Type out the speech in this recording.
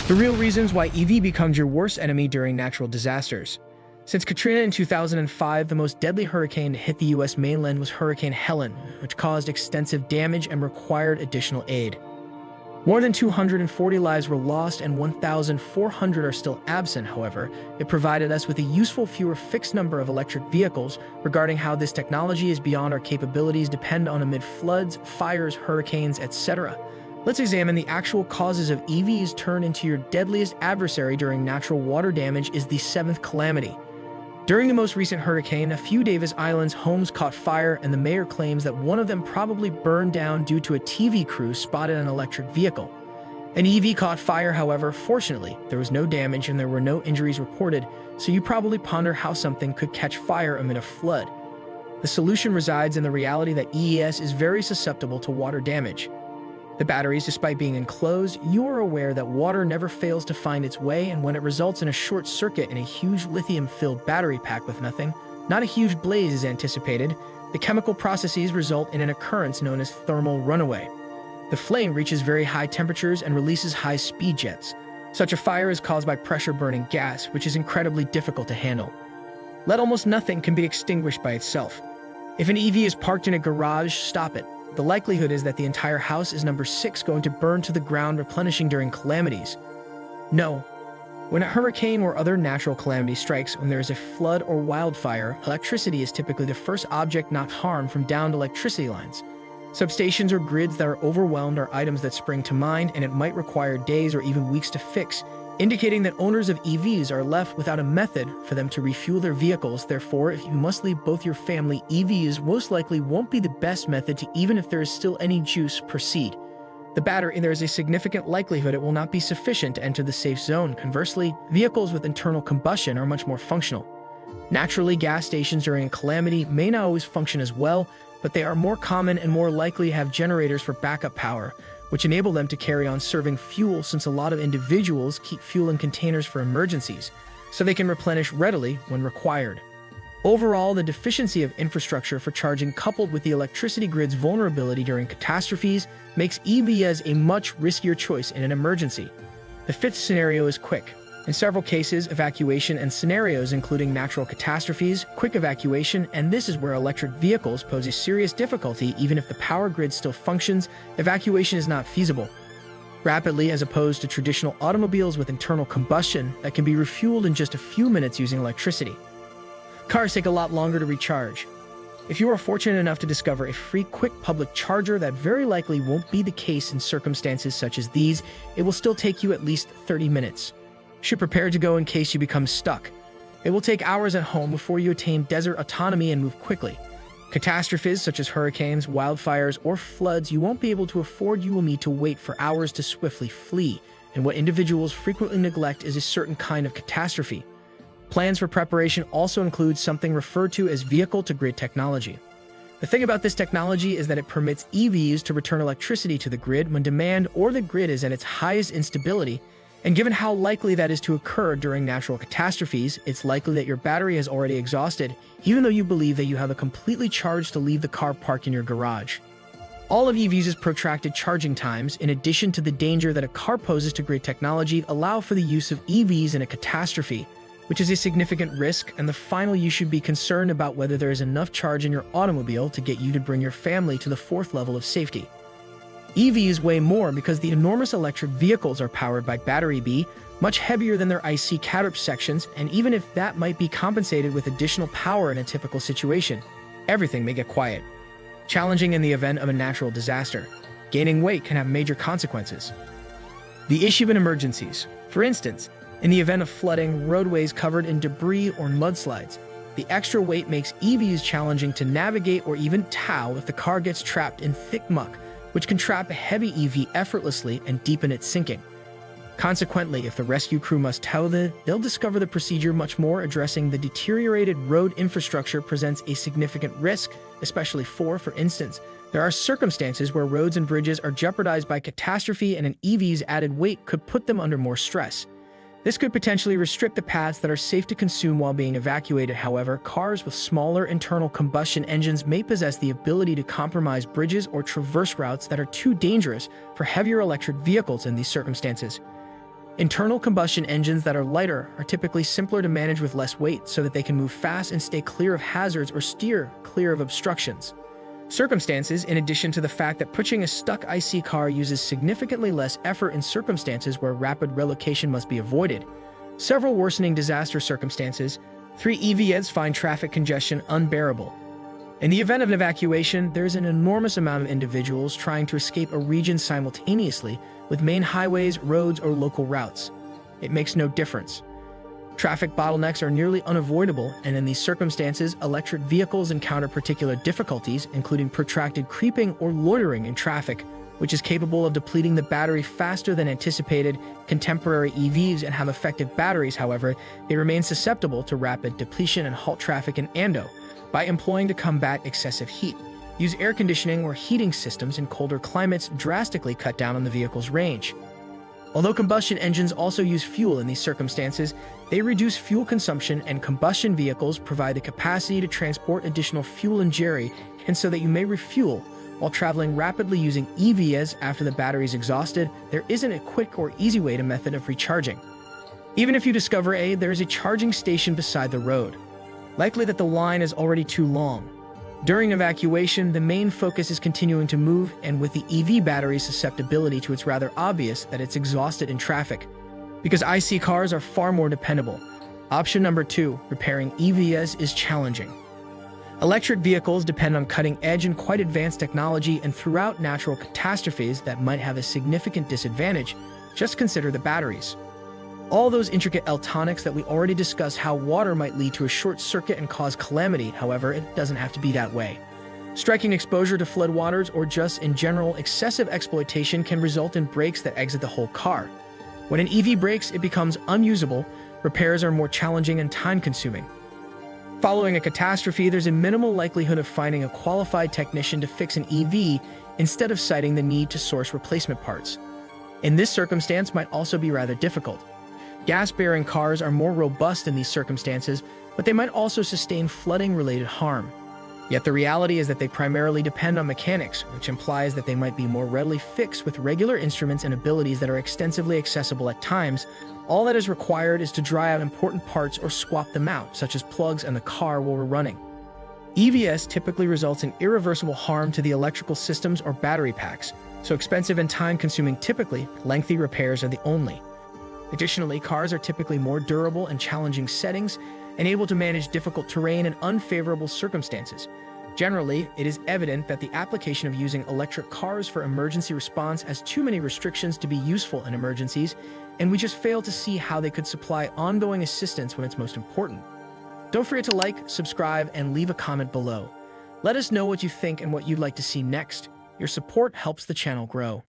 The real reasons why EV becomes your worst enemy during natural disasters. Since Katrina in 2005, the most deadly hurricane to hit the U.S. mainland was Hurricane Helen, which caused extensive damage and required additional aid. More than 240 lives were lost and 1,400 are still absent. However, it provided us with a useful fewer fixed number of electric vehicles. Regarding how this technology is beyond our capabilities depend on amid floods, fires, hurricanes, etc. Let's examine the actual causes of EVs turn into your deadliest adversary during natural water damage is the seventh calamity. During the most recent hurricane, a few Davis Islands homes caught fire, and the mayor claims that one of them probably burned down due to a TV crew spotted an electric vehicle. An EV caught fire, however. Fortunately, there was no damage and there were no injuries reported, so you probably ponder how something could catch fire amid a flood. The solution resides in the reality that EES is very susceptible to water damage. The batteries, despite being enclosed, you are aware that water never fails to find its way, and when it results in a short circuit in a huge lithium-filled battery pack with nothing, not a huge blaze is anticipated, the chemical processes result in an occurrence known as thermal runaway. The flame reaches very high temperatures and releases high-speed jets. Such a fire is caused by pressure-burning gas, which is incredibly difficult to handle. Almost nothing can be extinguished by itself. If an EV is parked in a garage, stop it. The likelihood is that the entire house is number 6 going to burn to the ground, replenishing during calamities. No. When a hurricane or other natural calamity strikes, when there is a flood or wildfire, electricity is typically the first object not harmed from downed electricity lines. Substations or grids that are overwhelmed are items that spring to mind, and it might require days or even weeks to fix, indicating that owners of EVs are left without a method for them to refuel their vehicles. Therefore, if you must leave both your family, EVs most likely won't be the best method to, even if there is still any juice, proceed. The battery, there is a significant likelihood it will not be sufficient to enter the safe zone. Conversely, vehicles with internal combustion are much more functional. Naturally, gas stations during a calamity may not always function as well, but they are more common and more likely to have generators for backup power, which enable them to carry on serving fuel, since a lot of individuals keep fuel in containers for emergencies, so they can replenish readily when required. Overall, the deficiency of infrastructure for charging coupled with the electricity grid's vulnerability during catastrophes makes EVs a much riskier choice in an emergency. The fifth scenario is quick. In several cases, evacuation and scenarios including natural catastrophes, quick evacuation, and this is where electric vehicles pose a serious difficulty. Even if the power grid still functions, evacuation is not feasible rapidly, as opposed to traditional automobiles with internal combustion that can be refueled in just a few minutes using electricity. Cars take a lot longer to recharge. If you are fortunate enough to discover a free quick public charger, that very likely won't be the case in circumstances such as these. It will still take you at least 30 minutes. Should prepare to go in case you become stuck. It will take hours at home before you attain desert autonomy and move quickly. Catastrophes such as hurricanes, wildfires, or floods you won't be able to afford. You will need to wait for hours to swiftly flee, and what individuals frequently neglect is a certain kind of catastrophe. Plans for preparation also include something referred to as vehicle-to-grid technology. The thing about this technology is that it permits EVs to return electricity to the grid when demand or the grid is at its highest instability. And given how likely that is to occur during natural catastrophes, it's likely that your battery has already exhausted, even though you believe that you have a completely charged to leave the car parked in your garage. All of EVs' protracted charging times, in addition to the danger that a car poses to grid technology, allow for the use of EVs in a catastrophe, which is a significant risk, and the final you should be concerned about whether there is enough charge in your automobile to get you to bring your family to the 4th level of safety. EVs weigh more because the enormous electric vehicles are powered by battery B, much heavier than their IC caterpillar sections, and even if that might be compensated with additional power in a typical situation, everything may get quiet. Challenging in the event of a natural disaster. Gaining weight can have major consequences. The issue in emergencies. For instance, in the event of flooding, roadways covered in debris or mudslides, the extra weight makes EVs challenging to navigate or even tow if the car gets trapped in thick muck, which can trap a heavy EV effortlessly and deepen its sinking. Consequently, if the rescue crew must tow they'll discover the procedure much more. Addressing the deteriorated road infrastructure presents a significant risk, especially for instance, there are circumstances where roads and bridges are jeopardized by catastrophe, and an EV's added weight could put them under more stress. This could potentially restrict the paths that are safe to consume while being evacuated. However, cars with smaller internal combustion engines may possess the ability to compromise bridges or traverse routes that are too dangerous for heavier electric vehicles in these circumstances. Internal combustion engines that are lighter are typically simpler to manage with less weight so that they can move fast and stay clear of hazards or steer clear of obstructions. Circumstances, in addition to the fact that pushing a stuck IC car uses significantly less effort in circumstances where rapid relocation must be avoided. Several worsening disaster circumstances. 3 EVs find traffic congestion unbearable. In the event of an evacuation, there is an enormous amount of individuals trying to escape a region simultaneously with main highways, roads, or local routes. It makes no difference. Traffic bottlenecks are nearly unavoidable, and in these circumstances, electric vehicles encounter particular difficulties, including protracted creeping or loitering in traffic, which is capable of depleting the battery faster than anticipated. Contemporary EVs and have effective batteries, however, they remain susceptible to rapid depletion and halt traffic in Ando by employing to combat excessive heat. Use air conditioning or heating systems in colder climates drastically cut down on the vehicle's range. Although combustion engines also use fuel in these circumstances, they reduce fuel consumption, and combustion vehicles provide the capacity to transport additional fuel and jerry, and so that you may refuel while traveling rapidly using EVs after the battery is exhausted. There isn't a quick or easy way to method of recharging. Even if you discover there is a charging station beside the road. Likely that the line is already too long. During evacuation, the main focus is continuing to move, and with the EV battery's susceptibility to, it's rather obvious that it's exhausted in traffic, because IC cars are far more dependable. Option number 2, repairing EVs is challenging. Electric vehicles depend on cutting-edge and quite advanced technology, and throughout natural catastrophes that might have a significant disadvantage, just consider the batteries. All those intricate electronics that we already discussed, how water might lead to a short circuit and cause calamity. However, it doesn't have to be that way. Striking exposure to floodwaters or just in general excessive exploitation can result in breaks that exit the whole car. When an EV breaks, it becomes unusable. Repairs are more challenging and time-consuming. Following a catastrophe, there's a minimal likelihood of finding a qualified technician to fix an EV instead of citing the need to source replacement parts. In this circumstance might also be rather difficult. Gas-bearing cars are more robust in these circumstances, but they might also sustain flooding-related harm. Yet the reality is that they primarily depend on mechanics, which implies that they might be more readily fixed with regular instruments and abilities that are extensively accessible at times. All that is required is to dry out important parts or swap them out, such as plugs in the car while we're running. EVs typically results in irreversible harm to the electrical systems or battery packs, so expensive and time-consuming. Typically, lengthy repairs are the only. Additionally, cars are typically more durable in challenging settings and able to manage difficult terrain and unfavorable circumstances. Generally, it is evident that the application of using electric cars for emergency response has too many restrictions to be useful in emergencies, and we just fail to see how they could supply ongoing assistance when it's most important. Don't forget to like, subscribe, and leave a comment below. Let us know what you think and what you'd like to see next. Your support helps the channel grow.